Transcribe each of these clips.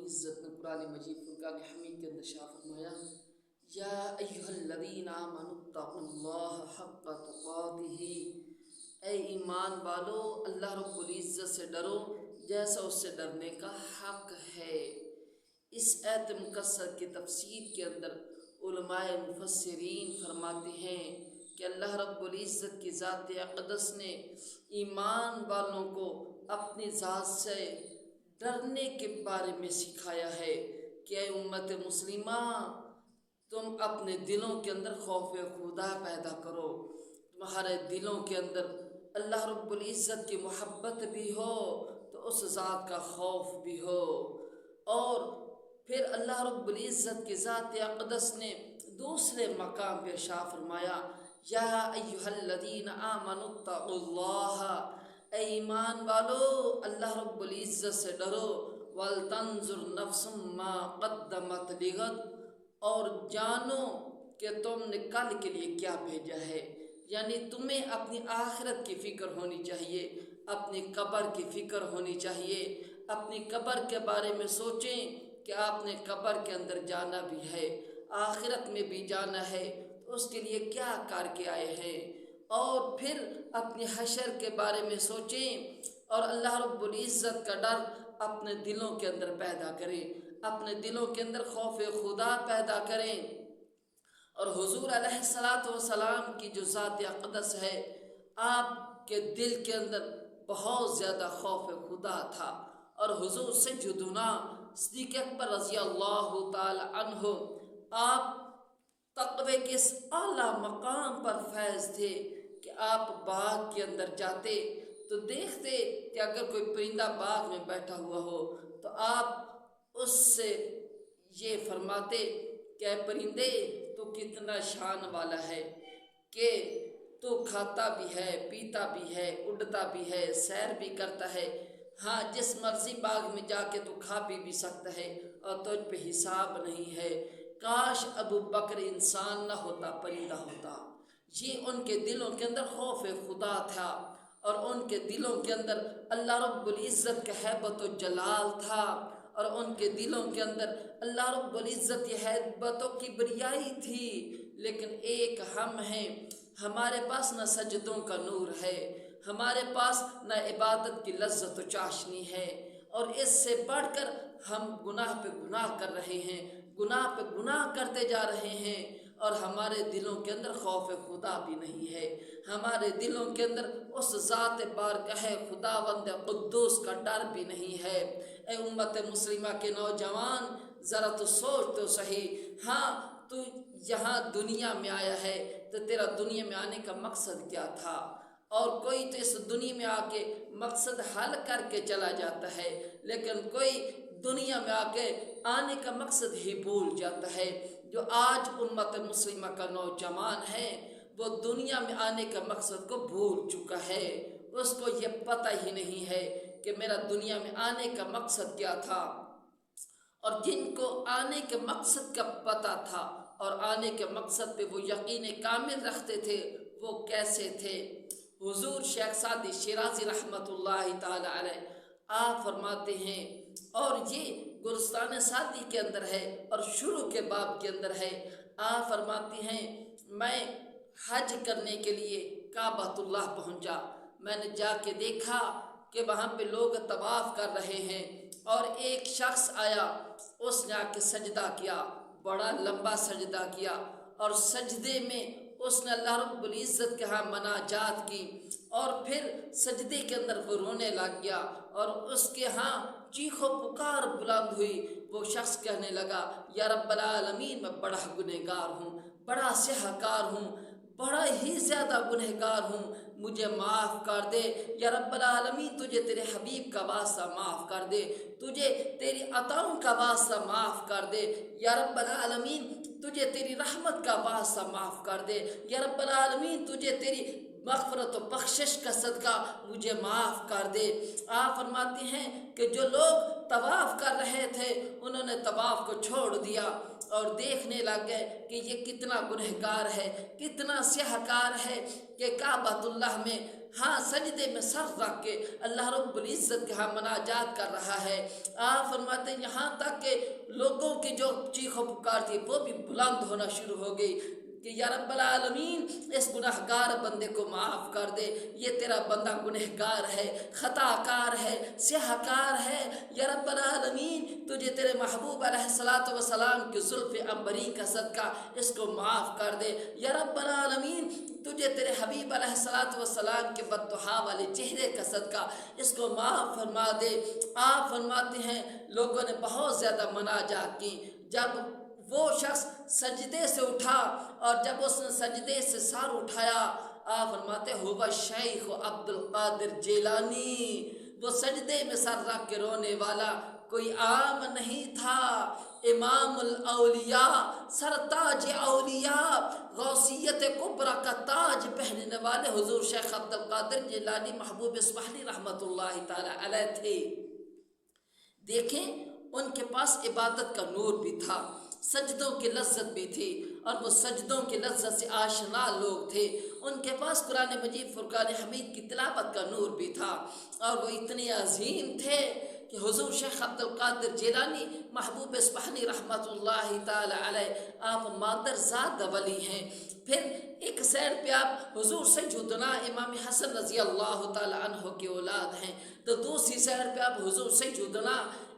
العزت نے قرآن مجید فرقان حمید کے اندر شاہ فرمایا، یا ایھا الذین آمنوا اتقوا اللہ حق تقاتہ، اے ایمان والو اللہ رب العزت سے ڈرو جیسا اس سے ڈرنے کا حق ہے۔ اس آیت مقدسہ کی تفسیر کے اندر علماء مفسرین فرماتے ہیں کہ اللہ رب العزت کی ذات اقدس نے ایمان والوں کو اپنی ذات سے ڈرنے کے بارے میں سکھایا ہے کہ اے امت مسلمہ، تم اپنے دلوں کے اندر خوف خدا پیدا کرو، تمہارے دلوں کے اندر اللہ رب العزت کی محبت بھی ہو تو اس ذات کا خوف بھی ہو۔ اور پھر اللہ رب العزت کی ذات اقدس نے دوسرے مقام پہ ارشاد فرمایا، یا ایھا الذین آمنوا اتقوا اللہ، اے ایمان والو اللہ رب العزت سے ڈرو، ولتنظر نفس ما قدمت لغد، اور جانو کہ تم نے کل کے لیے کیا بھیجا ہے۔ یعنی تمہیں اپنی آخرت کی فکر ہونی چاہیے، اپنی قبر کی فکر ہونی چاہیے، اپنی قبر کے بارے میں سوچیں کہ آپ نے قبر کے اندر جانا بھی ہے، آخرت میں بھی جانا ہے، تو اس کے لیے کیا کر کے آئے ہیں۔ اور پھر اپنی حشر کے بارے میں سوچیں اور اللہ رب العزت کا ڈر اپنے دلوں کے اندر پیدا کریں، اپنے دلوں کے اندر خوف خدا پیدا کریں۔ اور حضور علیہ السلام کی جو ذات اقدس ہے، آپ کے دل کے اندر بہت زیادہ خوف خدا تھا، اور حضور سیدنا صدیق اکبر رضی اللہ تعالی عنہ آپ تقوی کے اس اعلیٰ مقام پر فیض تھے کہ آپ باغ کے اندر جاتے تو دیکھتے کہ اگر کوئی پرندہ باغ میں بیٹھا ہوا ہو تو آپ اس سے یہ فرماتے کہ اے پرندے، تو کتنا شان والا ہے کہ تو کھاتا بھی ہے، پیتا بھی ہے، اڑتا بھی ہے، سیر بھی کرتا ہے، ہاں جس مرضی باغ میں جا کے تو کھا پی بھی سکتا ہے اور تجھ پہ حساب نہیں ہے۔ کاش ابو بکر انسان نہ ہوتا، پرندہ ہوتا۔ یہ ان کے دلوں کے اندر خوف خدا تھا، اور ان کے دلوں کے اندر اللہ رب العزت کا ہیبت و جلال تھا، اور ان کے دلوں کے اندر اللہ رب العزت کی ہیبت و کبریائی تھی۔ لیکن ایک ہم ہیں، ہمارے پاس نہ سجدوں کا نور ہے، ہمارے پاس نہ عبادت کی لذت و چاشنی ہے، اور اس سے بڑھ کر ہم گناہ پہ گناہ کر رہے ہیں، گناہ پہ گناہ کرتے جا رہے ہیں، اور ہمارے دلوں کے اندر خوف خدا بھی نہیں ہے، ہمارے دلوں کے اندر اس ذات بارگاہ خداوند قدوس کا ڈر بھی نہیں ہے۔ اے امت مسلمہ کے نوجوان، ذرا تو سوچ تو صحیح، ہاں تو یہاں دنیا میں آیا ہے تو تیرا دنیا میں آنے کا مقصد کیا تھا؟ اور کوئی تو اس دنیا میں آ کے مقصد حل کر کے چلا جاتا ہے، لیکن کوئی دنیا میں آ کے آنے کا مقصد ہی بھول جاتا ہے۔ جو آج امت مسلمہ کا نوجوان ہے وہ دنیا میں آنے کا مقصد کو بھول چکا ہے، اس کو یہ پتہ ہی نہیں ہے کہ میرا دنیا میں آنے کا مقصد کیا تھا۔ اور جن کو آنے کے مقصد کا پتہ تھا اور آنے کے مقصد پہ وہ یقین کامل رکھتے تھے، وہ کیسے تھے؟ حضور شیخ سعدی شیرازی رحمۃ اللہ تعالی علیہ آپ فرماتے ہیں، اور یہ گلستان سعدی کے اندر ہے اور شروع کے باب کے اندر ہے، آپ فرماتے ہیں میں حج کرنے کے لیے کعبۃ اللہ پہنچا، میں نے جا کے دیکھا کہ وہاں پہ لوگ طواف کر رہے ہیں، اور ایک شخص آیا، اس نے آ کے سجدہ کیا، بڑا لمبا سجدہ کیا، اور سجدے میں اس نے اللہ رب العزت کے ہاں مناجات کی، اور پھر سجدے کے اندر وہ رونے لگ گیا، اور اس کے ہاں چیخ و پکار بلند ہوئی۔ وہ شخص کہنے لگا، یا رب العالمین میں بڑا گنہگار ہوں، بڑا سیاہکار ہوں، بڑا ہی زیادہ گنہگار ہوں، مجھے معاف کر دے یا رب العالمین، تجھے تیرے حبیب کا واسطہ معاف کر دے، تجھے تیری عطاؤں کا واسطہ معاف کر دے یا رب العالمین، تجھے تیری رحمت کا واسطہ معاف کر دے یا رب العالمین، تجھے تیری مغفرت و بخشش کا صدقہ مجھے معاف کر دے۔ آپ فرماتے ہیں کہ جو لوگ طواف کر رہے تھے انہوں نے طواف کو چھوڑ دیا اور دیکھنے لگ گئے کہ یہ کتنا گنہگار ہے، کتنا سیاہکار ہے کہ کعبۃ اللہ میں ہاں سجدے میں سر رکھ کے اللہ رب العزت کے ہاں مناجات کر رہا ہے۔ آپ فرماتے ہیں یہاں تک کہ لوگوں کی جو چیخ و پکار تھی وہ بھی بلند ہونا شروع ہو گئی کہ یا رب العالمین اس گناہگار بندے کو معاف کر دے، یہ تیرا بندہ گنہگار ہے، خطا کار ہے، سیاہ کار ہے، یا رب العالمین تجھے تیرے محبوب علیہ السلام کی زلف عنبری کا صدقہ اس کو معاف کر دے، یا رب العالمین تجھے تیرے حبیب علیہ السلام کے بددعا والے چہرے کا صدقہ اس کو معاف فرما دے۔ آپ فرماتے ہیں لوگوں نے بہت زیادہ مناجات کی۔ جب وہ شخص سجدے سے اٹھا اور جب اس نے سجدے سے سر اٹھایا، آپ فرماتے ہوا شیخ عبد القادر جیلانی، وہ سجدے میں سر رکھ کے رونے والا کوئی عام نہیں تھا، امام الاولیاء، سرتاج اولیاء، غوثیت کبریٰ کا تاج پہننے والے حضور شیخ عبد القادر جیلانی محبوب اسماعیلی رحمۃ اللہ تعالی علیہ تھے۔ دیکھیں ان کے پاس عبادت کا نور بھی تھا، سجدوں کی لذت بھی تھی، اور وہ سجدوں کی لذت سے آشنا لوگ تھے۔ ان کے پاس قرآن مجید فرقان حمید کی تلاوت کا نور بھی تھا، اور وہ اتنے عظیم تھے کہ حضور شیخ عبد القادر جیلانی محبوب اسماعیلی رحمۃ اللہ تعالی علیہ آپ مادر ذات ولی ہیں۔ پھر ایک سائڈ پہ آپ حضور سیدنا امام حسن رضی اللہ تعالی عنہ کی اولاد ہیں، تو دوسری سائڈ پہ آپ حضور سیدنا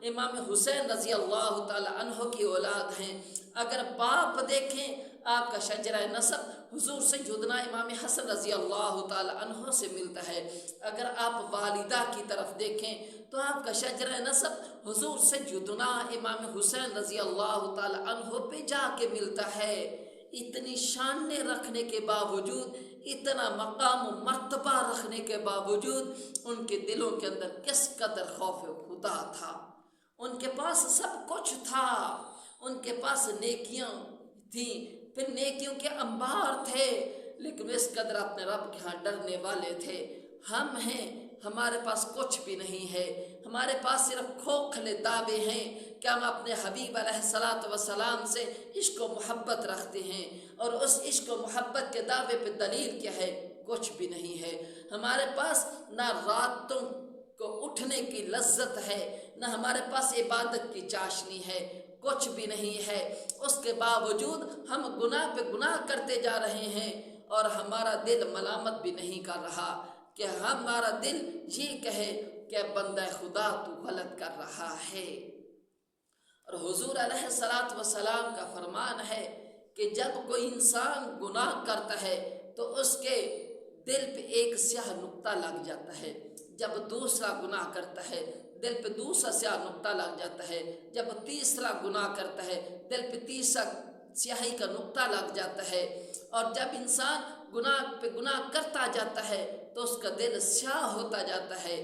امام حسین رضی اللہ تعالی عنہ کی اولاد ہیں۔ اگر باپ دیکھیں آپ کا شجرہ نسب حضور سیدنا امام حسن رضی اللہ تعالی عنہ سے ملتا ہے۔ اگر آپ والدہ کی طرف دیکھیں تو آپ کا شجرہ نسب حضور سیدنا امام حسین رضی اللہ تعالی عنہ پہ جا کے ملتا ہے۔ اتنی شان رکھنے کے باوجود، اتنا مقام و مرتبہ رکھنے کے باوجود ان کے دلوں کے اندر کس قدر خوف خدا تھا۔ ان کے پاس سب کچھ تھا، ان کے پاس نیکیاں تھیں، پھر نیکیوں کے انبار تھے، لیکن اس قدر اپنے رب کے ہاں ڈرنے والے تھے۔ ہم ہیں، ہمارے پاس کچھ بھی نہیں ہے، ہمارے پاس صرف کھوکھلے دعوے ہیں کہ ہم اپنے حبیب علیہ السلام سے عشق و محبت رکھتے ہیں، اور اس عشق و محبت کے دعوے پہ دلیل کیا ہے؟ کچھ بھی نہیں ہے۔ ہمارے پاس نہ راتوں کو اٹھنے کی لذت ہے، نہ ہمارے پاس عبادت کی چاشنی ہے، کچھ بھی نہیں ہے۔ اس کے باوجود ہم گناہ پہ گناہ کرتے جا رہے ہیں، اور ہمارا دل ملامت بھی نہیں کر رہا کہ ہمارا دل یہ کہے کہ بندہ خدا تو غلط کر رہا ہے۔ اور حضور علیہ السلام کا فرمان ہے کہ جب کوئی انسان گناہ کرتا ہے تو اس کے دل پہ ایک سیاہ نقطہ لگ جاتا ہے، جب دوسرا گناہ کرتا ہے دل پہ دوسرا سیاہ نقطہ لگ جاتا ہے، جب تیسرا گناہ کرتا ہے دل پہ تیسرا سیاہی کا نقطہ لگ جاتا ہے، اور جب انسان گناہ پہ گناہ کرتا جاتا ہے تو اس کا دل سیاہ ہوتا جاتا ہے۔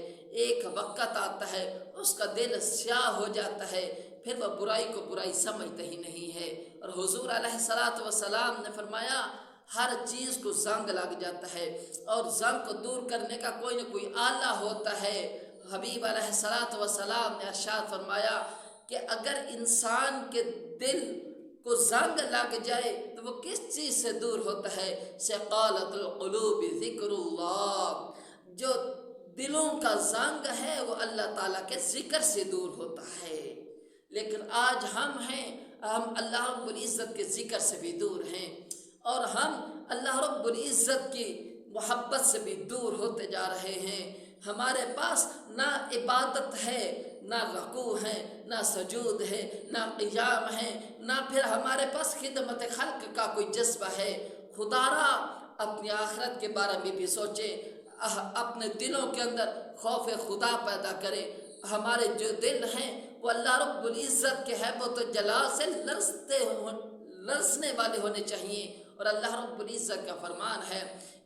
ایک وقت آتا ہے اس کا دل سیاہ ہو جاتا ہے، پھر وہ برائی کو برائی سمجھتا ہی نہیں ہے۔ اور حضور علیہ السلام نے فرمایا ہر چیز کو زنگ لگ جاتا ہے، اور زنگ کو دور کرنے کا کوئی نہ کوئی آلہ ہوتا ہے۔ حبیب علیہ السلام نے ارشاد فرمایا کہ اگر انسان کے دل کو زنگ لگ جائے تو وہ کس چیز سے دور ہوتا ہے؟ سقالۃ القلوب ذکر اللہ، جو دلوں کا زنگ ہے وہ اللہ تعالیٰ کے ذکر سے دور ہوتا ہے۔ لیکن آج ہم اللہ رب العزت کے ذکر سے بھی دور ہیں، اور ہم اللہ رب العزت کی محبت سے بھی دور ہوتے جا رہے ہیں۔ ہمارے پاس نہ عبادت ہے، نہ رکوع ہے، نہ سجود ہے، نہ قیام ہے، نہ پھر ہمارے پاس خدمت خلق کا کوئی جذبہ ہے۔ خدا را اپنی آخرت کے بارے میں بھی سوچیں، اپنے دلوں کے اندر خوف خدا پیدا کرے۔ ہمارے جو دل ہیں وہ اللہ رب العزت کے ہیبت و جلال سے لرزنے والے ہونے چاہیے، اور اللہ رب العزت کا فرمان ہے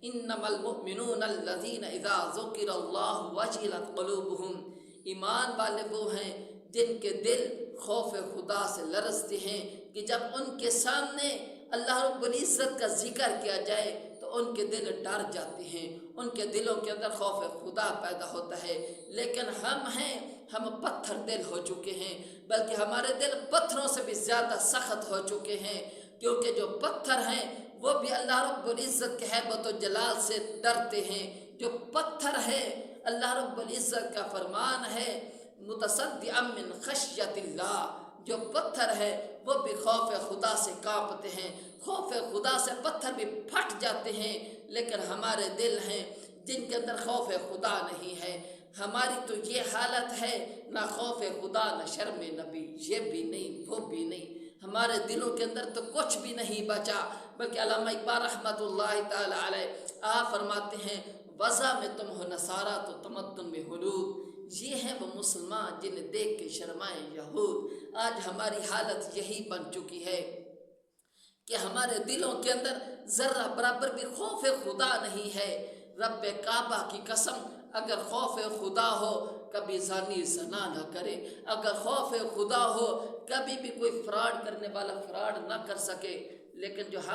انما المؤمنون الذین اذا ذکر اللہ وجلت قلوبہم، ایمان والے وہ ہیں جن کے دل خوف خدا سے لرزتے ہیں کہ جب ان کے سامنے اللہ رب العزت کا ذکر کیا جائے تو ان کے دل ڈر جاتے ہیں، ان کے دلوں کے اندر خوف خدا پیدا ہوتا ہے۔ لیکن ہم پتھر دل ہو چکے ہیں، بلکہ ہمارے دل پتھروں سے بھی زیادہ سخت ہو چکے ہیں، کیونکہ جو پتھر ہیں وہ بھی اللہ رب العزت کے ہیبت و جلال سے ڈرتے ہیں، جو پتھر ہے اللہ رب العزت کا فرمان ہے متصدعا من خشیت اللہ، جو پتھر ہے وہ بھی خوف خدا سے کانپتے ہیں، خوف خدا سے پتھر بھی پھٹ جاتے ہیں۔ لیکن ہمارے دل ہیں جن کے اندر خوف خدا نہیں ہے۔ ہماری تو یہ حالت ہے، نہ خوف خدا نہ شرم نبی، یہ بھی نہیں وہ بھی نہیں، ہمارے دلوں کے اندر تو کچھ بھی نہیں بچا۔ بلکہ علامہ اقبال رحمۃ اللہ تعالی علیہ آپ فرماتے ہیں وضع میں تم ہو نصارہ تو تمدن میں حدود، یہ ہیں وہ مسلمان جنہیں دیکھ کے شرمائے یہود۔ آج ہماری حالت یہی بن چکی ہے کہ ہمارے دلوں کے اندر ذرہ برابر بھی خوف خدا نہیں ہے۔ رب کعبہ کی قسم، اگر خوف خدا ہو کبھی زانی زنا نہ کرے، اگر خوف خدا ہو کبھی بھی کوئی فراڈ کرنے والا فراڈ نہ کر سکے۔ لیکن جو ہم